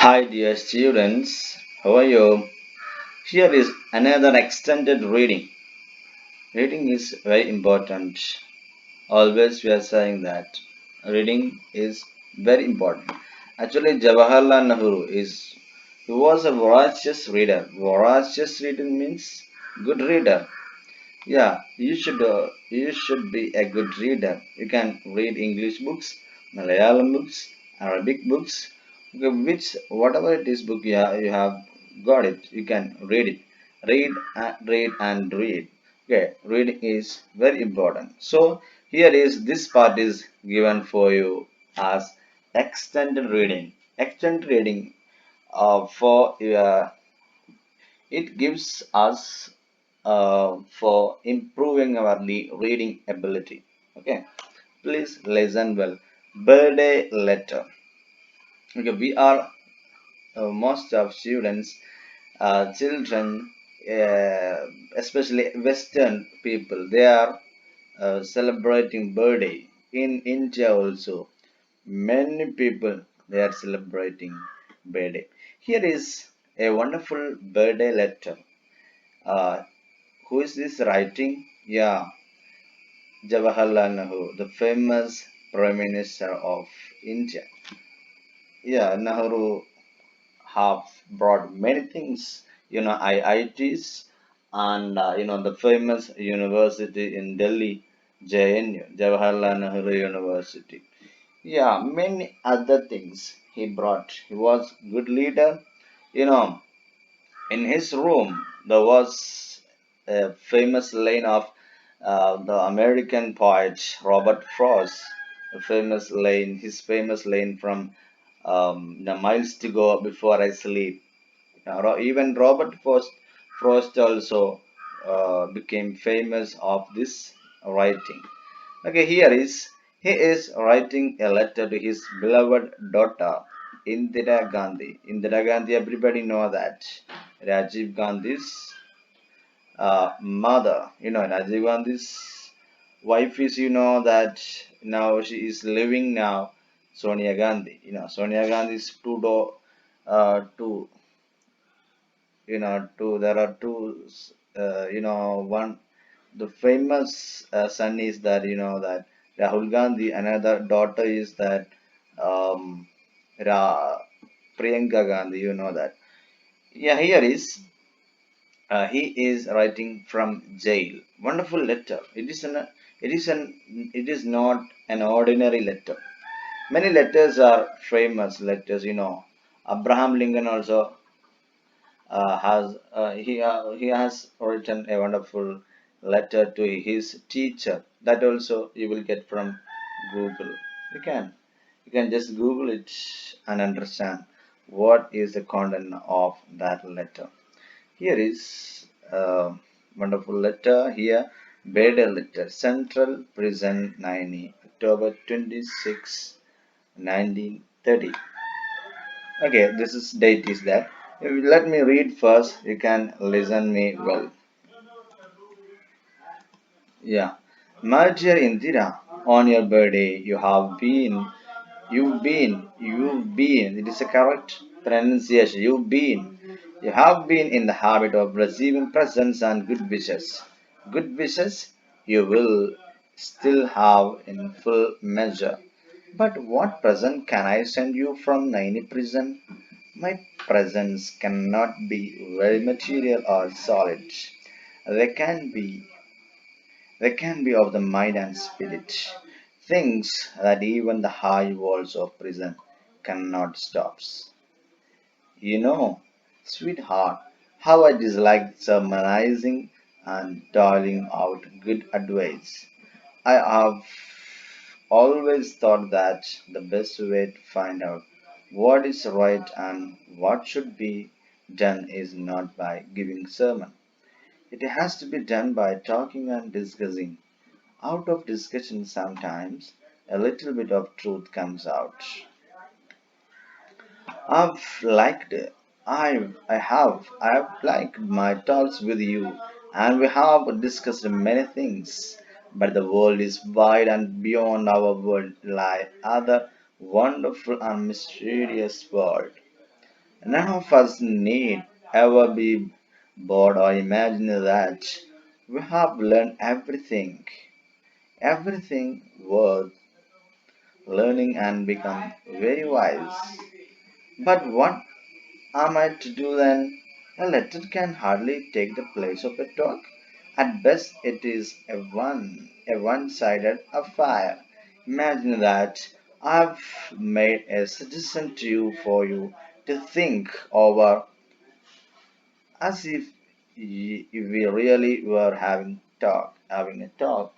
Hi, dear students. How are you? Here is another extended reading. Reading is very important. Always we are saying that reading is very important. Actually, Jawaharlal Nehru he was a voracious reader. Voracious reader means good reader. Yeah, you should be a good reader. You can read English books, Malayalam books, Arabic books, okay, which whatever it is book you have got it. You can read it. Read and read. Okay, reading is very important. So here is this part is given for you as extended reading. Extended reading for it gives us for improving our reading ability. Okay, please listen well. Birthday letter. Okay, we are most of students, children, especially Western people, they are celebrating birthday. In India also, many people they are celebrating birthday. Here is a wonderful birthday letter. Uh, who is this writing? Yeah, Jawaharlal Nehru, the famous Prime Minister of India. Yeah, Nehru have brought many things, IITs and the famous university in Delhi, JNU, Jawaharlal Nehru University. Yeah, many other things he brought. He was good leader. You know, in his room, there was a famous line of the American poet Robert Frost. A famous line, his famous line from the miles to go before I sleep. Even Robert Frost also became famous of this writing. Okay, he is writing a letter to his beloved daughter Indira Gandhi. Indira Gandhi, everybody know that Rajiv Gandhi's mother. Rajiv Gandhi's wife is that now she is living now Sonia Gandhi. Sonia Gandhi's two two there are two one the famous son is that that Rahul Gandhi, another daughter is that um Priyanka Gandhi, that. Yeah, here is he is writing from jail. Wonderful letter. It is not an ordinary letter. Many letters are famous letters. Abraham Lincoln also he has written a wonderful letter to his teacher. That also you will get from Google. You can you can just Google it and understand what is the content of that letter. Here is a wonderful letter here. Beda letter. Central Prison 90, October 26, 1930. Okay, this is date is that. Let me read first. You can listen me well. Yeah. My dear Indira, on your birthday you've been, it is a correct pronunciation. You have been in the habit of receiving presents and good wishes. Good wishes you will still have in full measure. But what present can I send you from Naini prison? My presents cannot be very material or solid. They can be they can be of the mind and spirit, things that even the high walls of prison cannot stop. You know, sweetheart, how I dislike sermonizing and dialing out good advice. I have always thought that the best way to find out what is right and what should be done is not by giving sermon. It has to be done by talking and discussing. Out of discussion sometimes a little bit of truth comes out. I've liked I have liked my talks with you and we have discussed many things. But the world is wide and beyond our world lie other wonderful and mysterious world. None of us need ever be bored or imagine that we have learned everything worth learning and become very wise. But what am I to do then? A letter can hardly take the place of a talk. At best, it is a one-sided affair. Imagine that I've made a suggestion to you for you to think over as if if we really were having a talk.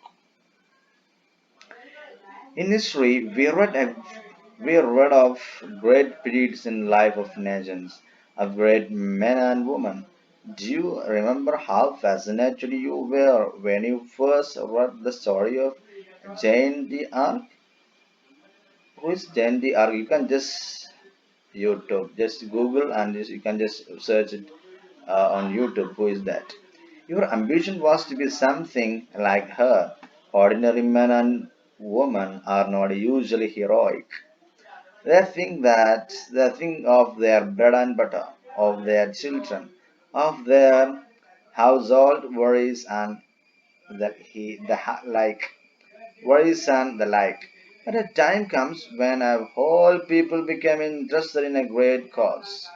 In history, we read of great periods in life of nations, of great men and women. Do you remember how fascinated you were when you first read the story of Jane the Arc? Who is Jane the Arc? You can just YouTube, just Google and you can just search it on YouTube. Who is that? Your ambition was to be something like her. Ordinary men and women are not usually heroic. They think of their bread and butter, of their children, of their household worries and like worries and the like. But a time comes when a whole people become interested in a great cause.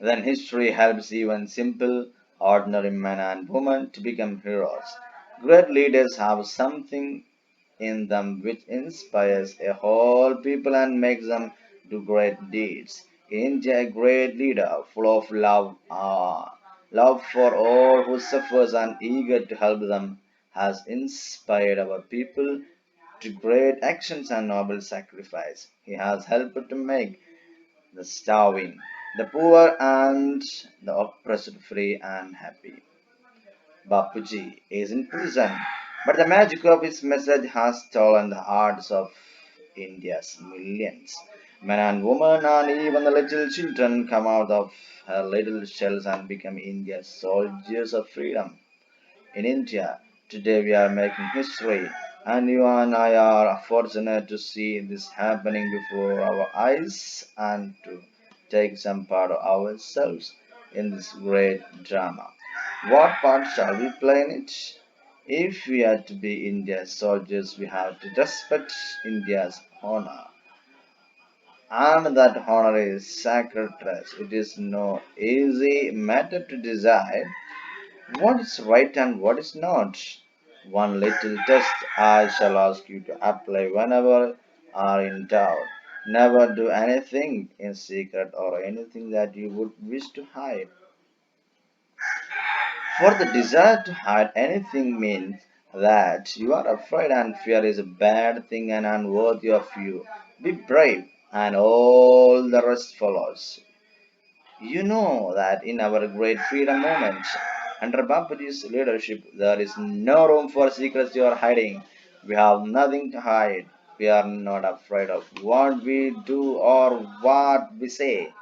Then history helps even simple, ordinary men and women to become heroes. Great leaders have something in them which inspires a whole people and makes them do great deeds. In India, a great leader full of love for all who suffers and eager to help them has inspired our people to great actions and noble sacrifice. He has helped to make the starving, the poor and the oppressed free and happy. Bapuji is in prison, but the magic of his message has stolen the hearts of India's millions. Men and women and even the little children come out of her little shells and become India's soldiers of freedom. In India, today we are making history, and you and I are fortunate to see this happening before our eyes and to take some part of ourselves in this great drama. What part shall we play in it? If we are to be India's soldiers, we have to respect India's honor. And that honor is sacred trust. It is no easy matter to decide what is right and what is not. One little test I shall ask you to apply whenever are in doubt. Never do anything in secret or anything that you would wish to hide. For the desire to hide anything means that you are afraid and fear is a bad thing and unworthy of you. Be brave and all the rest follows. You know that in our great freedom movement, under Bapuji's leadership, there is no room for secrecy or hiding. We have nothing to hide. We are not afraid of what we do or what we say.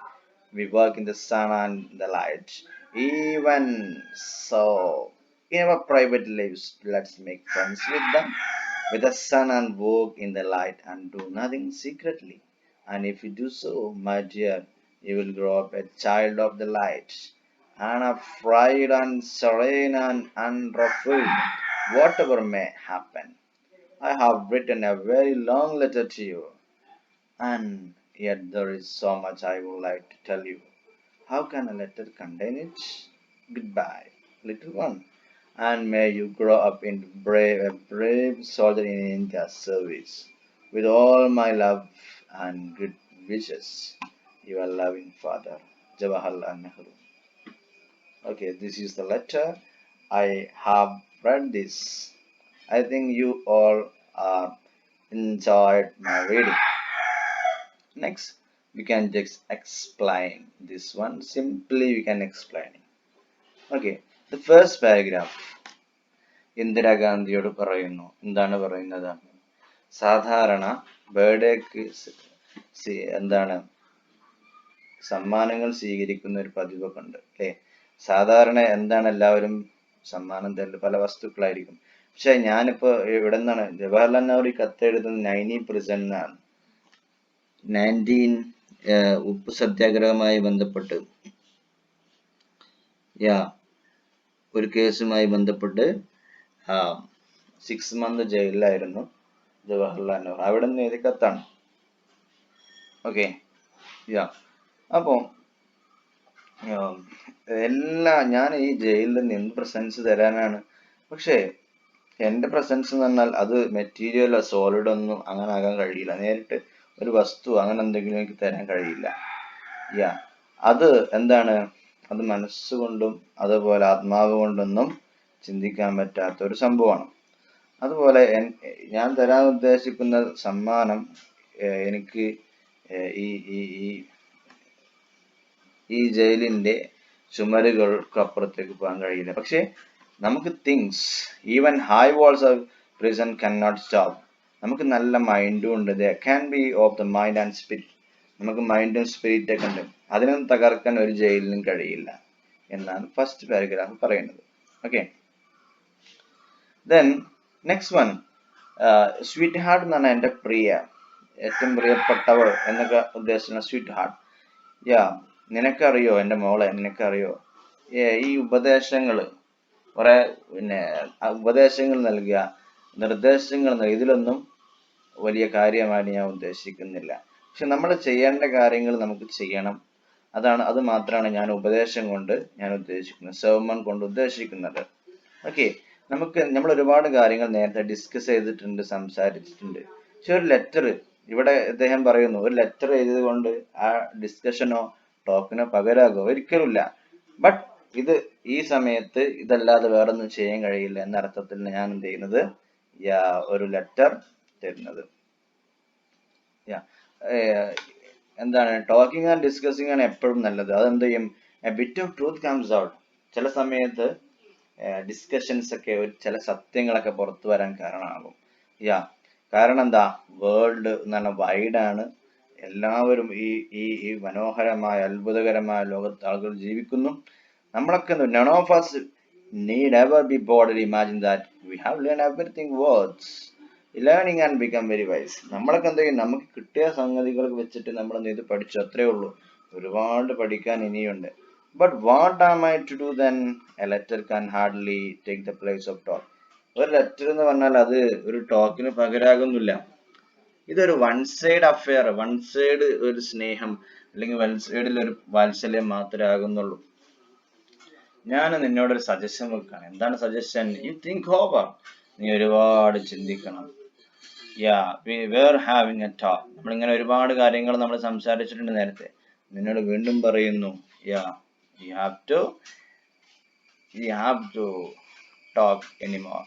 We work in the sun and the light. Even so, in our private lives, let's make friends with the sun and walk in the light and do nothing secretly. And if you do so, my dear, you will grow up a child of the light, unafraid and serene and unruffled, whatever may happen. I have written a very long letter to you, and yet there is so much I would like to tell you. How can a letter contain it? Goodbye, little one, and may you grow up into a brave soldier in India's service. With all my love and good wishes, your loving father, Jawaharlal Nehru. Okay, this is the letter. I have read this. I think you all enjoyed my reading. Next, we can just explain this one. Simply, we can explain it. Okay, the first paragraph. ഇന്ദിരാഗാന്ധിയോട് പറയുന്നു എന്താണ് പറയുന്നത് സാധാരണ ബർത്ത്ഡേക്ക് എന്താണ് സമ്മാനങ്ങൾ സ്വീകരിക്കുന്ന ഒരു പതിവൊക്കെ ഉണ്ട് അല്ലേ സാധാരണ എന്താണ് എല്ലാവരും സമ്മാനം തരല് പല വസ്തുക്കളായിരിക്കും പക്ഷെ ഞാനിപ്പോ ഇവിടെ നിന്നാണ് ജവഹർലാൽ നെഹ്റു കത്തെഴുതുന്നത് 19 പ്രിസൺ എന്നാണ് 19 ഉപ്പ് സത്യാഗ്രഹവുമായി ബന്ധപ്പെട്ട് ഒരു കേസുമായി ബന്ധപ്പെട്ട് 6 months ജയിലിലായിരുന്നു ജവഹർലാൽ നെഹ്റു. അവിടെ നിന്ന് എഴുതിയ കത്താണ്. ഓക്കെ. അപ്പോൾ ഞാൻ ഈ ജയിലിൽ നിന്ന് എന്ത് പ്രസൻസ് തരാനാണ്? പക്ഷേ എൻ്റെ പ്രസൻസ് എന്ന് പറഞ്ഞാൽ അത് മെറ്റീരിയലോ സോളിഡ് ഒന്നും അങ്ങനെ ആകാൻ കഴിയില്ല. നേരിട്ട് ഒരു വസ്തു അങ്ങനെ എന്തെങ്കിലും എനിക്ക് തരാൻ കഴിയില്ല. അത് എന്താണ്? അത് മനസ്സുകൊണ്ടും അതുപോലെ ആത്മാവ് കൊണ്ടൊന്നും ചിന്തിക്കാൻ പറ്റാത്ത ഒരു സംഭവമാണ്. അതുപോലെ ഞാൻ തരാൻ ഉദ്ദേശിക്കുന്ന സമ്മാനം എനിക്ക് ഈ ഈ ഈ ജയിലിന്റെ ചുമരുകൾക്കപ്പുറത്തേക്ക് പോകാൻ കഴിയില്ല. പക്ഷെ നമുക്ക് things, even high walls of prison can not stop. നമുക്ക് നല്ല മൈൻഡും ഉണ്ട്. The can be of the mind and spirit. നമുക്ക് മൈൻഡും സ്പിരിറ്റ് ഒക്കെ ഉണ്ട്. അതിനൊന്നും തകർക്കാൻ ഒരു ജയിലിനും കഴിയില്ല എന്നാണ് ഫസ്റ്റ് പാരഗ്രാഫ് പറയുന്നത്. Okay. Then next one, sweet heart എന്ന് പറഞ്ഞാൽ എൻ്റെ ഏറ്റവും പ്രിയപ്പെട്ടവൾ എന്നൊക്കെ ഉദ്ദേശിക്കുന്ന സ്വീറ്റ് ഹാർട്ട്. നിനക്കറിയോ എൻ്റെ മോളെ, നിനക്കറിയോ ഈ ഉപദേശങ്ങൾ കുറെ ഉപദേശങ്ങൾ നൽകുക, നിർദ്ദേശങ്ങൾ നൽകുക, ഇതിലൊന്നും വലിയ കാര്യമായിട്ട് ഞാൻ ഉദ്ദേശിക്കുന്നില്ല. പക്ഷെ നമ്മൾ ചെയ്യേണ്ട കാര്യങ്ങൾ നമുക്ക് ചെയ്യണം. അത് മാത്രമാണ് ഞാൻ ഉപദേശം കൊണ്ട് ഞാൻ ഉദ്ദേശിക്കുന്നത്, സെർമൺ കൊണ്ട് ഉദ്ദേശിക്കുന്നത്. ഓക്കെ. നമ്മൾ ഒരുപാട് കാര്യങ്ങൾ നേരത്തെ ഡിസ്കസ് ചെയ്തിട്ടുണ്ട്, സംസാരിച്ചിട്ടുണ്ട്. പക്ഷെ ഒരു ലെറ്റർ, ഇവിടെ അദ്ദേഹം പറയുന്നു, ഒരു ലെറ്റർ എഴുതിയത് കൊണ്ട് ആ ഡിസ്കഷനോ ടോക്കിനോ പകരാകോ? ഒരിക്കലുമില്ല. ബട്ട് ഇത് ഈ സമയത്ത് ഇതല്ലാതെ വേറൊന്നും ചെയ്യാൻ കഴിയില്ല എന്ന അർത്ഥത്തിൽ ഞാൻ എന്ത് ചെയ്യുന്നത്, ഒരു ലെറ്റർ തരുന്നത്. എന്താണ്, ടോക്കിംഗ് ആൻഡ് ഡിസ്കസിംഗ് ആണ് എപ്പോഴും നല്ലത്. അതെന്ത് ചെയ്യും? A bit of truth comes out. ചില സമയത്ത് ഡിസ്കഷൻസ് ഒക്കെ ചില സത്യങ്ങളൊക്കെ പുറത്തു വരാൻ കാരണമാകും. കാരണം എന്താ, വേൾഡ് എന്ന് പറഞ്ഞാൽ വൈഡാണ്. എല്ലാവരും ഈ മനോഹരമായ അത്ഭുതകരമായ ലോകത്ത് ആളുകൾ ജീവിക്കുന്നു. നമ്മളൊക്കെ none of us need ever be bored or imagine that we have learned everything worth learning and become very wise. നമ്മളൊക്കെ എന്ത് ചെയ്യും? നമുക്ക് കിട്ടിയ സംഗതികൾ വെച്ചിട്ട് നമ്മൾ എന്ത് ചെയ്ത് പഠിച്ചു, അത്രേ ഉള്ളൂ. ഒരുപാട് പഠിക്കാൻ ഇനിയുണ്ട്. But what am I to do then? A letter can hardly take the place of talk. ഒരു ലെറ്റർ എന്ന് പറഞ്ഞാൽ അത് ഒരു ടോക്കിന് പകരാകുന്നില്ല. ഇതൊരു one side affair, one side ഒരു സ്നേഹം അല്ലെങ്കിൽ വൺ സൈഡിൽ ഒരു വാത്സല്യം മാത്രമേ ആകുന്നുള്ളൂ. ഞാൻ നിന്നോടൊരു സജഷൻ വെക്കാണ്. എന്താണ് സജഷൻ? You think over. നീ ഒരുപാട് ചിന്തിക്കണം. we were having a talk. നമ്മളിങ്ങനെ ഒരുപാട് കാര്യങ്ങൾ നമ്മൾ സംസാരിച്ചിട്ടുണ്ട് നേരത്തെ. നിന്നോട് വീണ്ടും പറയുന്നു, you have to talk anymore.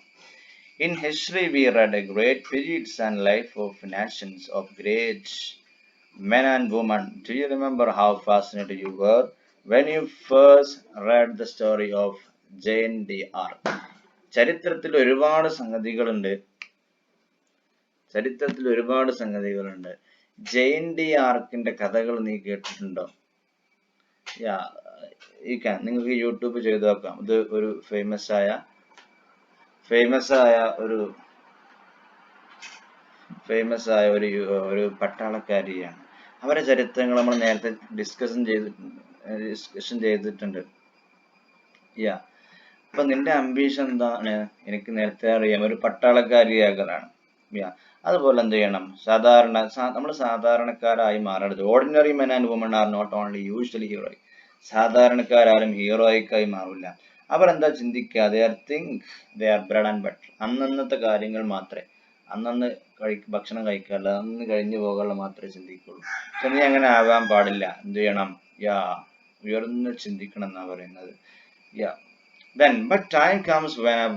In history we read a great periods and life of nations of great men and women. Do you remember how fascinated you were when you first read the story of Jane D.R.? ചരിത്രത്തിൽ ഒരുപാട് സംഗതികളുണ്ട്. Jain D ആർക്കിന്റെ കഥകൾ നീ കേട്ടിട്ടുണ്ടോ? നിങ്ങൾക്ക് YouTube ചെയ്ത് നോക്കാം. ഇത് ഒരു ഫേമസ് ആയ ഒരു പട്ടാളക്കാരിയാണ്. അവരുടെ ചരിത്രങ്ങൾ നമ്മൾ നേരത്തെ ഡിസ്കഷൻ ചെയ്തിട്ടുണ്ട്. അപ്പൊ നിന്റെ അംബീഷൻ എന്താണ്? എനിക്ക് നേരത്തെ അറിയാം, ഒരു പട്ടാളക്കാരിയാകലാണ്. അതുപോലെ എന്ത് ചെയ്യണം? നമ്മൾ സാധാരണക്കാരായി മാറരുത്. Ordinary men and women are not only usually heroic. സാധാരണക്കാരും ഹീറോയിക്കായി മാറില്ല. അവരെന്താ ചിന്തിക്കുക? they are bread and butter. അന്നത്തെ കാര്യങ്ങൾ മാത്രമേ, അന്നന്ന് ഭക്ഷണം കഴിക്കാറില്ല, അന്ന് കഴിഞ്ഞു പോകാനുള്ള മാത്രമേ ചിന്തിക്കുള്ളൂ. പക്ഷെ നീ അങ്ങനെ ആകാൻ പാടില്ല. എന്ത് ചെയ്യണം? ഉയർന്ന് ചിന്തിക്കണം എന്നാ പറയുന്നത്. But time comes when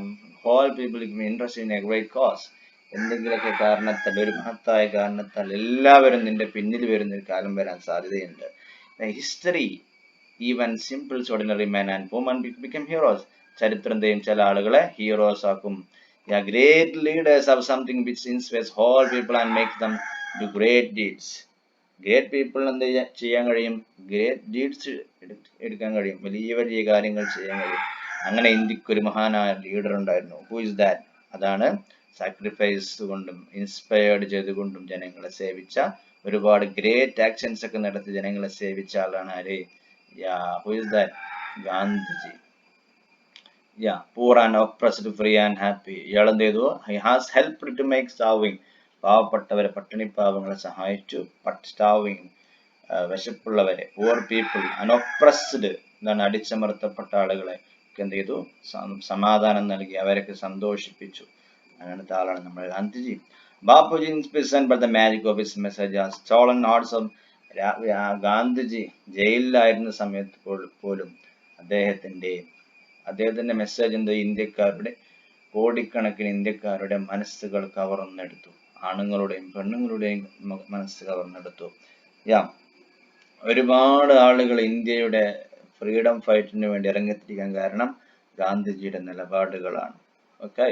all people become interested in a great cause. എന്തെങ്കിലുമൊക്കെ കാരണത്താൽ, ഒരു മഹത്തായ കാരണത്താൽ എല്ലാവരും നിന്റെ പിന്നിൽ വരുന്ന ഒരു കാലം വരാൻ സാധ്യതയുണ്ട്. History, even simple ordinary men and women become heroes. ചരിത്രത്തെയും ചില ആളുകളെ ഹീറോസ് ആക്കും. Great leaders have something which inspires all people and makes them do great deeds. Great people എന്ത് ചെയ്യാൻ കഴിയും? ഗ്രേറ്റ് ഡീഡ്സ് എടുക്കാൻ കഴിയും. വലിയ വലിയ കാര്യങ്ങൾ ചെയ്യാൻ കഴിയും. അങ്ങനെ ഇന്ത്യക്ക് ഒരു മഹാനായ ലീഡർ ഉണ്ടായിരുന്നു. Who is that? അതാണ് സാക്രിഫൈസ് കൊണ്ടും ഇൻസ്പയർഡ് ചെയ്തുകൊണ്ടും ജനങ്ങളെ സേവിച്ച ഒരുപാട് ഗ്രേറ്റ് ആക്ഷൻസ് ഒക്കെ നടത്തി ജനങ്ങളെ സേവിച്ച ആളാണ് ആര്? Who is that? Gandhiji. Poor and oppressed, free and happy. ഇയാൾ എന്ത് ചെയ്തു? He has helped to make starving, പാവപ്പെട്ടവരെ പട്ടിണിപ്പാവങ്ങളെ സഹായിച്ചു. starving, വിശപ്പുള്ളവരെ, poor people, unoppressed, എന്താണ്, അടിച്ചമർത്തപ്പെട്ട ആളുകളെ എന്ത് ചെയ്തു? സമാധാനം നൽകി, അവരൊക്കെ സന്തോഷിപ്പിച്ചു. അങ്ങനത്തെ ആളാണ് നമ്മുടെ Gandhiji. Bapuji inspired by the magic of his message has stolen hearts of Gandhiji ജയിലിലായിരുന്ന സമയത്ത് പോലും അദ്ദേഹത്തിന്റെ മെസ്സേജ് എന്ത്? ഇന്ത്യക്കാരുടെ, കോടിക്കണക്കിന് ഇന്ത്യക്കാരുടെ മനസ്സുകൾ കവർന്നെടുത്തു. ആണുങ്ങളുടെയും പെണ്ണുങ്ങളുടെയും മനസ്സ് കവർന്നെടുത്തു. ഒരുപാട് ആളുകൾ ഇന്ത്യയുടെ ഫ്രീഡം ഫൈറ്റിന് വേണ്ടി ഇറങ്ങിത്തിരിക്കാൻ കാരണം ഗാന്ധിജിയുടെ നിലപാടുകളാണ്. Okay,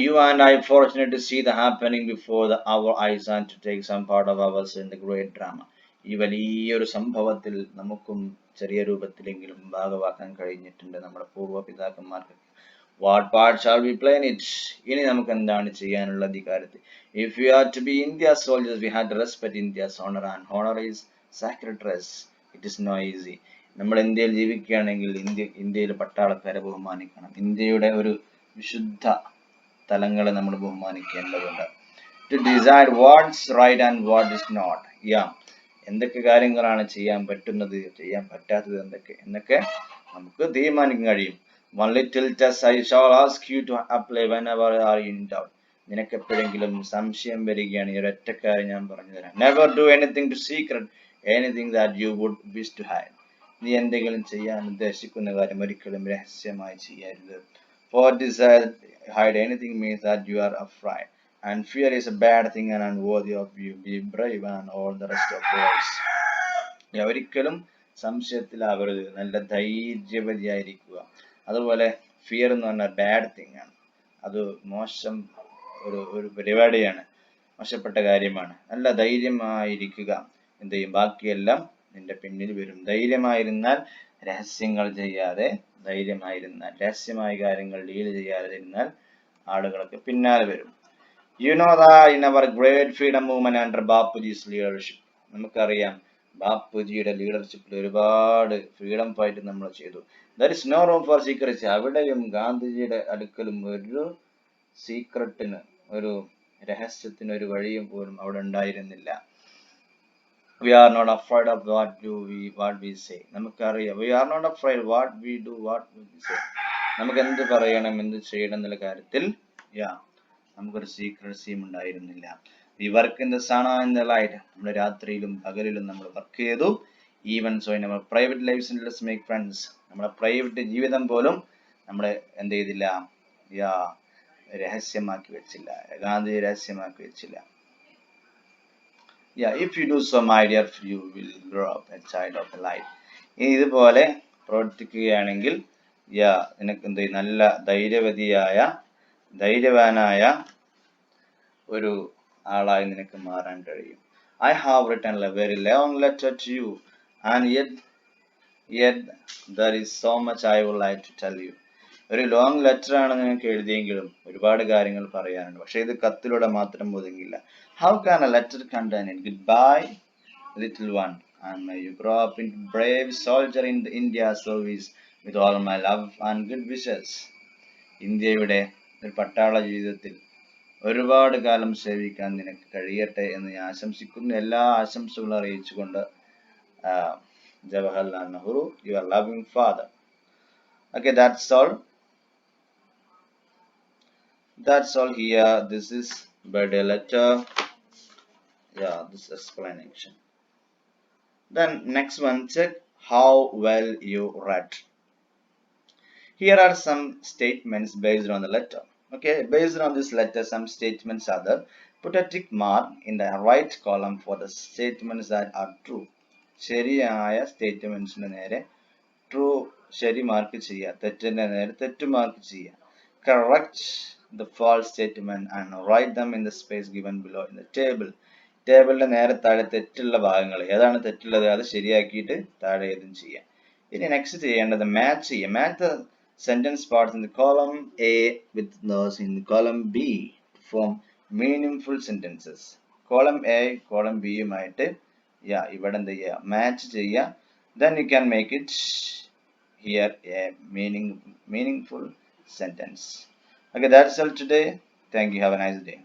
you and I fortunate to see the happening before our eyes and to take some part of ours in the great drama. ഈ വലിയൊരു സംഭവത്തിൽ നമുക്കും ചെറിയ രൂപത്തിലെങ്കിലും ഭാഗമാക്കാൻ കഴിഞ്ഞിട്ടുണ്ട് നമ്മുടെ പൂർവ്വ പിതാക്കന്മാർക്ക്. What part shall we play in it? ഇനി നമുക്ക് എന്താണ് ചെയ്യാനുള്ളത് ഈ കാര്യത്തിൽ? If we are to be India's soldiers, we had to respect India's honor, and honor is sacred dress. It is not easy. നമ്മൾ ഇന്ത്യയിൽ ജീവിക്കുകയാണെങ്കിൽ ഇന്ത്യയിലെ പട്ടാളക്കാരെ ബഹുമാനിക്കണം. ഇന്ത്യയുടെ ഒരു വിശുദ്ധ തലങ്ങളെ നമ്മൾ ബഹുമാനിക്കേണ്ടതുണ്ട്. To decide what's right and what is not. എന്തൊക്കെ കാര്യങ്ങളാണ് ചെയ്യാൻ പറ്റുന്നത്, ചെയ്യാൻ പറ്റാത്തത് എന്നൊക്കെ നമുക്ക് തീരുമാനിക്കാൻ കഴിയും. One little test I shall ask you to apply whenever you are in doubt. നിനക്ക് എപ്പോഴെങ്കിലും സംശയം വരികയാണ്, ഈ ഒരൊറ്റ കാര്യം ഞാൻ പറഞ്ഞു തരാം. Never do anything to secret, anything that you would wish to hide. നീ എന്തെങ്കിലും ചെയ്യാൻ ഉദ്ദേശിക്കുന്ന കാര്യം ഒരിക്കലും രഹസ്യമായി ചെയ്യരുത്. For desire hide anything means that you are afraid, and fear is a bad thing and unworthy of you. Be brave and all the rest of words. ഒരിക്കലും സംശയത്തിലാവരുത്, നല്ല ധൈര്യവതിയായിരിക്കുക. അതുപോലെ ഫിയർ എന്ന് പറഞ്ഞാൽ ബാഡ് തിങ് ആണ്, അത് മോശം ഒരു പരിപാടിയാണ്, മോശപ്പെട്ട കാര്യമാണ്. നല്ല ധൈര്യമായിരിക്കുക. എന്ത് ചെയ്യും? ബാക്കിയെല്ലാം നിന്റെ പിന്നിൽ വരും. ധൈര്യമായിരുന്നാൽ, രഹസ്യങ്ങൾ ചെയ്യാതെ രഹസ്യമായ കാര്യങ്ങൾ ഡീൽ ചെയ്യാതെ ഇരുന്നാൽ ആളുകളൊക്കെ പിന്നാലെ വരും. You know that in our great freedom movement under Bapuji's leadership, നമുക്കറിയാം ബാപ്പുജിയുടെ ലീഡർഷിപ്പിൽ ഒരുപാട് ഫ്രീഡം ഫൈറ്റ് നമ്മൾ ചെയ്തു. There is no room for secrecy. അവിടെയും ഗാന്ധിജിയുടെ അടുക്കലും ഒരു സീക്രട്ടിന്, ഒരു രഹസ്യത്തിന് ഒരു വഴിയും പോലും അവിടെ ഉണ്ടായിരുന്നില്ല. We are not afraid of what we say. നമുക്കറിയാം, we are not afraid what we do, what we say. നമുക്ക് എന്ത് പറയണം, എന്ത് ചെയ്യണം എന്നുള്ള കാര്യത്തിൽ നമുക്കൊരു സീക്രസിയും ഉണ്ടായിരുന്നില്ല. We work in the sun and the light. നമ്മൾ രാത്രിയിലും പകലിലും നമ്മൾ വർക്ക് ചെയ്തു. Even so in our private lives, and let's make friends. നമ്മുടെ പ്രൈവറ്റ് ജീവിതം പോലും നമ്മളെ എന്ത് ചെയ്തില്ല? രഹസ്യമാക്കി വെച്ചില്ല. ഗാന്ധിജി രഹസ്യമാക്കി വെച്ചില്ല. If you do so, my dear, you will grow up a child of the light. ഇതുപോലെ പ്രവർത്തിക്കുകയാണെങ്കിൽ നിനക്ക് എന്ത് ചെയ്യും? നല്ല ധൈര്യവാനായ ഒരു ആളായി നിനക്ക് മാറാൻ കഴിയും. I have written a very long letter to you, and yet there is so much I would like to tell you. ഒരു ലോങ് ലെറ്റർ ആണ് നിങ്ങൾക്ക് എഴുതിയെങ്കിലും ഒരുപാട് കാര്യങ്ങൾ പറയാനുണ്ട്. പക്ഷെ ഇത് കത്തിലൂടെ മാത്രം ഒതുങ്ങില്ല. How can a letter contain it? Goodbye, little one, and may you grow up into a brave soldier in the India service with all my love and good wishes. ഇന്ത്യയുടെ ഒരു പട്ടാള ജീവിതത്തിൽ ഒരുപാട് കാലം സേവിക്കാൻ നിനക്ക് കഴിയട്ടെ എന്ന് ഞാൻ ആശംസിക്കുന്നു. എല്ലാ ആശംസകളും അറിയിച്ചുകൊണ്ട് Jawaharlal Nehru, your loving father. Okay, that's all here. This is birthday letter. This explanation. Then next one, check how well you read. Here are some statements based on the letter. Okay, based on this letter, some statements are there. Put a tick mark in the right column for the statements that are true. ശരിയായ സ്റ്റേറ്റ്മെന്റ്സിന് നേരെ true ശരി mark ചെയ്യുക, തെറ്റിന്റെ നേരെ തെറ്റ് mark ചെയ്യുക. Correct the false statement and write them in the space given below in the table. ടേബിളിന്റെ നേരെ താഴെ തെറ്റുള്ള ഭാഗങ്ങൾ ഏതാണ് തെറ്റുള്ളത് അത് ശരിയാക്കിയിട്ട് താഴെ ഏതും ചെയ്യാം. ഇനി നെക്സ്റ്റ് ചെയ്യേണ്ടത് മാച്ച് ചെയ്യുക. Match sentence parts in the column A with those in the column B to form meaningful sentences. Column A, column B might, yeah, ഇവിടെ എന്ത് ചെയ്യുക match ചെയ്യുക. Then you can make it here a meaningful sentence. Okay, that's all today. Thank you. Have a nice day.